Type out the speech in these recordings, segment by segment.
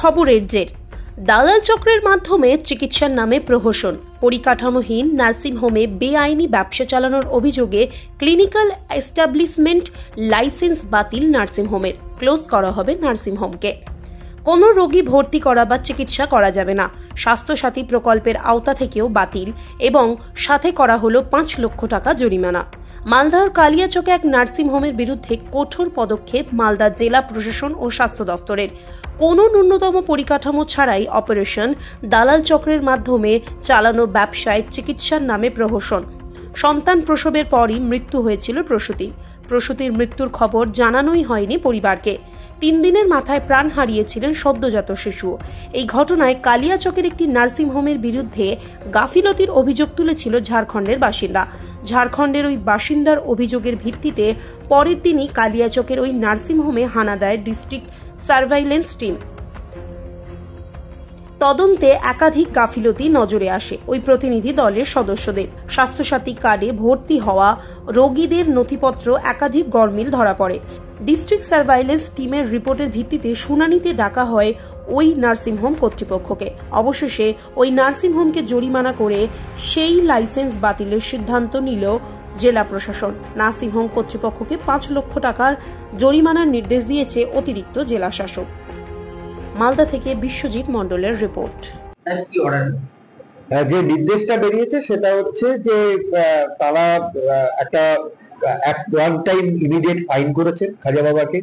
খবরের জের। দালাল চক্রের মাধ্যমে চিকিৎসার নামে প্রহসন, পরিকাঠামোহীন নার্সিংহোমে বেআইনি ব্যবসা চালানোর অভিযোগে ক্লিনিক্যাল এস্টাবলিশমেন্ট লাইসেন্স বাতিল নার্সিংহোমের। ক্লোজ করা হবে নার্সিংহোমকে। কোনো রোগী ভর্তি করা বা চিকিৎসা করা যাবে না। স্বাস্থ্যসাথী প্রকল্পের আওতা থেকেও বাতিল এবং সাথে করা হলো 5 লক্ষ টাকা জরিমানা। মালদার কালিয়াচকে এক নার্সিংহোমের বিরুদ্ধে কঠোর পদক্ষেপ মালদা জেলা প্রশাসন ও স্বাস্থ্য দফতরের। কোনো ন্যূনতম পরিকাঠামো ছাড়াই অপারেশন, দালাল চক্রের মাধ্যমে চালানো ব্যবসায় চিকিৎসার নামে প্রহসন। সন্তান প্রসবের পরই মৃত্যু হয়েছিল প্রসূতির মৃত্যুর খবর জানানোই হয়নি পরিবারকে। 3 দিনের মাথায় প্রাণ হারিয়েছিলেন সদ্যজাত শিশু। এই ঘটনায় কালিয়াচকের একটি নার্সিংহোমের বিরুদ্ধে গাফিলতির অভিযোগ তুলেছিল ঝাড়খণ্ডের বাসিন্দা। ঝাড়খণ্ডের ওই বাসিন্দার অভিযোগের ভিত্তিতে পরের দিনই কালিয়াচকের ওই নার্সিংহোমে হানা দেয় ডিস্ট্রিক্ট সার্ভাইলেন্স টিম। তদন্তে একাধিক গাফিলতি নজরে আসে ওই প্রতিনিধি দলের সদস্যদের। স্বাস্থ্যসাথী কার্ডে ভর্তি হওয়া রোগীদের নথিপত্র একাধিক গরমিল ধরা পড়ে। ডিস্ট্রিক্ট সার্ভাইলেন্স টিমের রিপোর্টের ভিত্তিতে শুনানিতে ডাকা হয় ওই নার্সিংহোম কর্তৃপক্ষকে। অবশেষে ওই নার্সিংহোমকে জরিমানা করে সেই লাইসেন্স বাতিলের সিদ্ধান্ত নিল জেলা প্রশাসন। নার্সিংহোম কর্তৃপক্ষকে 5 লক্ষ টাকার জরিমানার নির্দেশ দিয়েছে অতিরিক্ত জেলা শাসক। মালদা থেকে বিশ্বজিৎ মণ্ডলের রিপোর্ট। যে নির্দেশটা বেরিয়েছে সেটা হচ্ছে যে তারা একটা ওয়ান টাইম ইমিডিয়েট ফাইন করেছেন খাজা বাবাকে।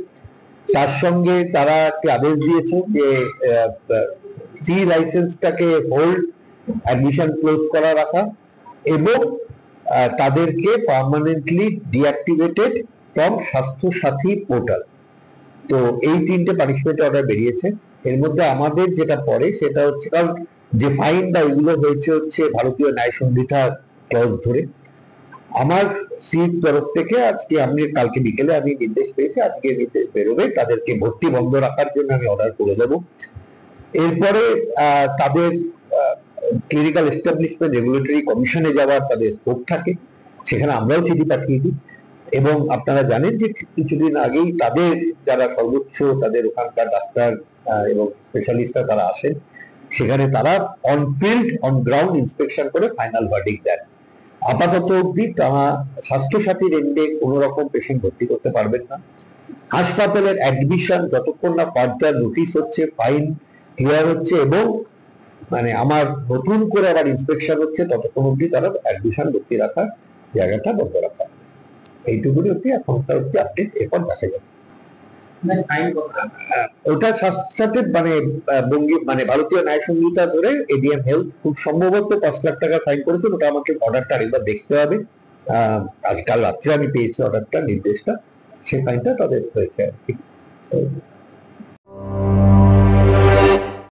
তার সঙ্গে তারা একটি আদেশ দিয়েছে যে ফ্রি লাইসেন্সটাকে হোল্ড, অ্যাডমিশন ক্লোজ করা রাখা এবং তাদেরকে পার্মানেন্টলি ডিঅ্যাক্টিভেটেড ফ্রম স্বাস্থ্য সাথী পোর্টাল। তো এই 3টে পানিশমেন্ট অর্ডার বেরিয়েছে। এর মধ্যে আমাদের যেটা পড়ে সেটা হচ্ছে, কারণ যে ফাইন বা এগুলো হয়েছে হচ্ছে ভারতীয় ন্যায় সংহিতা ক্লজ ধরে। আমার সিট তরফ থেকে আজকে কালকে বিকেলে আমি নির্দেশ পেয়েছি, আজকে নির্দেশ বেরোবে, তাদেরকে ভর্তি বন্ধ রাখার জন্য আমি অর্ডার করে দেবো। এরপরে তাদের ক্লিনিক্যাল এস্টাবলিশমেন্ট রেগুলেটরি কমিশনে যাওয়ার তাদের স্কোপ থাকে, সেখানে আমরাও চিঠি পাঠিয়ে দিই। এবং আপনারা জানেন যে কিছুদিন আগেই তাদের যারা সর্বোচ্চ তাদের ওখানকার ডাক্তার এবং স্পেশালিস্টরা তারা আসেন, সেখানে তারা on field on ground inspection করে ফাইনাল ভার্ডিক্ট দেন। আপাতত অব্দি তারা স্বাস্থ্যসাথীর এন্ডে কোনো রকম পেশেন্ট ভর্তি করতে পারবেন না। হাসপাতালের অ্যাডমিশন যতক্ষণ না ফার্দার নোটিশ হচ্ছে, ফাইন ক্লিয়ার হচ্ছে এবং আমার নতুন করে আবার ইন্সপেকশন হচ্ছে, ততক্ষণ অব্দি তারা অ্যাডমিশন ভর্তি রাখার জায়গাটা বন্ধ রাখা। এইটুকুনি অব্দি এখনকার অব্দি আপডেট। এরপর দেখা যাবে ওটা স্বাস্থ্যসাথী ভারতীয় ন্যায় সংহিতা ধরে এডিএম হেলথ খুব সম্ভবত 5 লাখ টাকা ফাইন করেছেন। ওটা আমাকে অর্ডারটা আরেকবার দেখতে হবে। আজকাল রাত্রে আমি পেয়েছি অর্ডারটা, নির্দেশটা, সেই ফাইনটা তাদের হয়েছে আর কি।